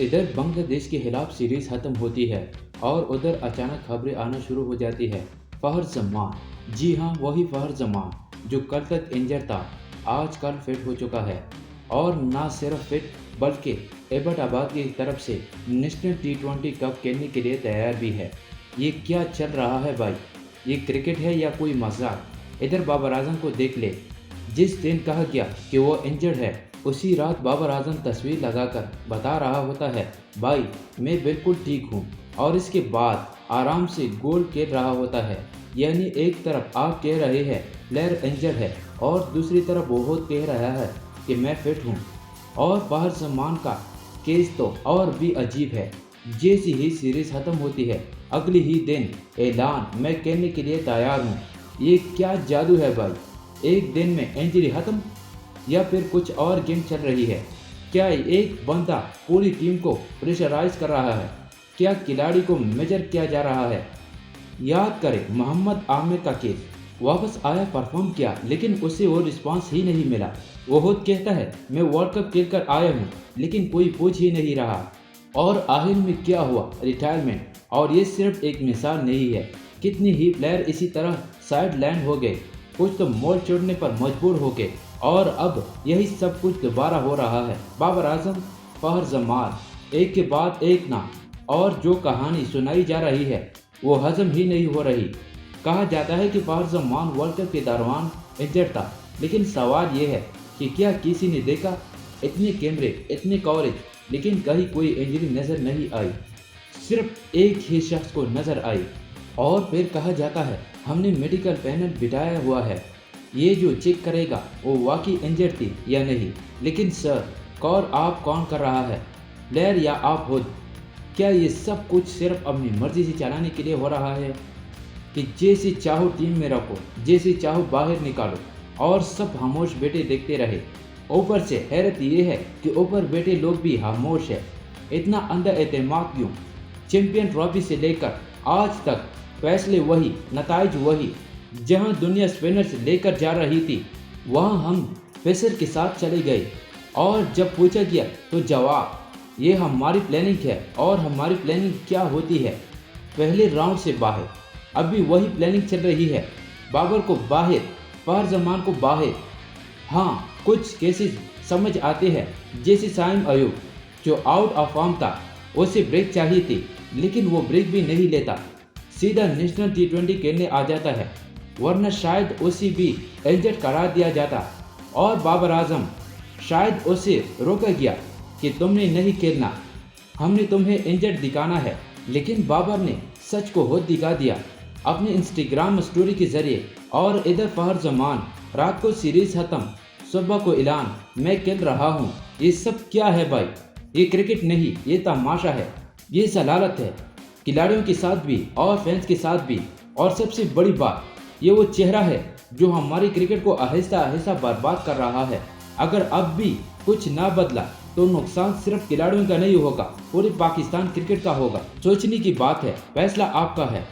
इधर बांग्लादेश के खिलाफ सीरीज खत्म होती है और उधर अचानक खबरें आना शुरू हो जाती है। फहर जमान, जी हाँ वही फहर जमान जो कल तक इंजर था, आज कल फिट हो चुका है और ना सिर्फ फिट बल्कि एबटाबाद की तरफ से नेशनल T20 कप खेलने के लिए तैयार भी है। ये क्या चल रहा है भाई, ये क्रिकेट है या कोई मजाक। इधर बाबर आजम को देख ले, जिस दिन कहा गया कि वो इंजर्ड है उसी रात बाबर आजम तस्वीर लगाकर बता रहा होता है भाई मैं बिल्कुल ठीक हूँ, और इसके बाद आराम से गोल खेल रहा होता है। यानी एक तरफ आप कह रहे हैं प्लेयर इंजर्ड है और दूसरी तरफ वो कह रहा है कि मैं फिट हूँ। और फहर जमान का केस तो और भी अजीब है। जैसी ही सीरीज खत्म होती है अगले ही दिन ऐलान मैं खेलने के लिए तैयार हूँ। ये क्या जादू है भाई, एक दिन में इंजरी खत्म या फिर कुछ और गेम चल रही है। क्या एक बंदा पूरी टीम को प्रेशराइज कर रहा है, क्या खिलाड़ी को मेजर किया जा रहा है। याद करें मोहम्मद आमिर का केस, वापस आया परफॉर्म किया लेकिन उसे वो रिस्पांस ही नहीं मिला। वो खुद कहता है मैं वर्ल्ड कप खेल कर आया हूँ लेकिन कोई पूछ ही नहीं रहा। और आखिर में क्या हुआ, रिटायरमेंट। और ये सिर्फ एक मिसाल नहीं है, कितनी ही प्लेयर इसी तरह साइड लैंड हो गए, कुछ तो मोल छोड़ने पर मजबूर हो गए और अब यही सब कुछ दोबारा हो रहा है। बाबर आजम, फहर जमान, एक के बाद एक ना, और जो कहानी सुनाई जा रही है वो हजम ही नहीं हो रही। कहा जाता है कि फहर जमान वर्ल्ड कप के दौरान इंजर्ड था, लेकिन सवाल ये है कि क्या किसी ने देखा, इतने कैमरे इतने कवरेज, लेकिन कहीं कोई इंजरी नज़र नहीं आई, सिर्फ एक ही शख्स को नज़र आई। और फिर कहा जाता है हमने मेडिकल पैनल बिठाया हुआ है, ये जो चेक करेगा वो वाकई इंजर्ड थी या नहीं। लेकिन सर कॉल आप कौन कर रहा है, प्लेयर या आप खुद। क्या ये सब कुछ सिर्फ अपनी मर्जी से चलाने के लिए हो रहा है कि जैसे चाहो टीम में रखो, जैसे चाहो बाहर निकालो और सब खामोश बैठे देखते रहे। ऊपर से हैरत ये है कि ऊपर बैठे लोग भी खामोश है। इतना अंधा एतमाद क्यों। चैंपियन ट्रॉफी से लेकर आज तक फैसले वही, नताइज वही। जहां दुनिया स्पिनर से लेकर जा रही थी वहां हम पेसर के साथ चले गए, और जब पूछा गया तो जवाब ये हमारी प्लानिंग है। और हमारी प्लानिंग क्या होती है, पहले राउंड से बाहर। अभी वही प्लानिंग चल रही है, बाबर को बाहर, फहर जमान को बाहर। हाँ कुछ केसेस समझ आते हैं, जैसे साइम अयूब जो आउट ऑफ फॉर्म था, उसे ब्रेक चाहिए थी लेकिन वो ब्रेक भी नहीं लेता, सीधा नेशनल T20 खेलने आ जाता है, वरना शायद उसे भी इंजर्ड करा दिया जाता। और बाबर आजम, शायद उसे रोका गया कि तुमने नहीं खेलना, हमने तुम्हें इंजर्ड दिखाना है। लेकिन बाबर ने सच को खुद दिखा दिया अपने इंस्टाग्राम स्टोरी के जरिए। और इधर फहर जमान, रात को सीरीज खत्म, सुबह को ऐलान मैं खेल रहा हूँ। ये सब क्या है भाई, ये क्रिकेट नहीं, ये तमाशा है, ये जलालत है, खिलाड़ियों के साथ भी और फैंस के साथ भी। और सबसे बड़ी बात, ये वो चेहरा है जो हमारी क्रिकेट को आहिस्ता आहिस्ता बर्बाद कर रहा है। अगर अब भी कुछ ना बदला तो नुकसान सिर्फ खिलाड़ियों का नहीं होगा, पूरे पाकिस्तान क्रिकेट का होगा। सोचने की बात है, फैसला आपका है।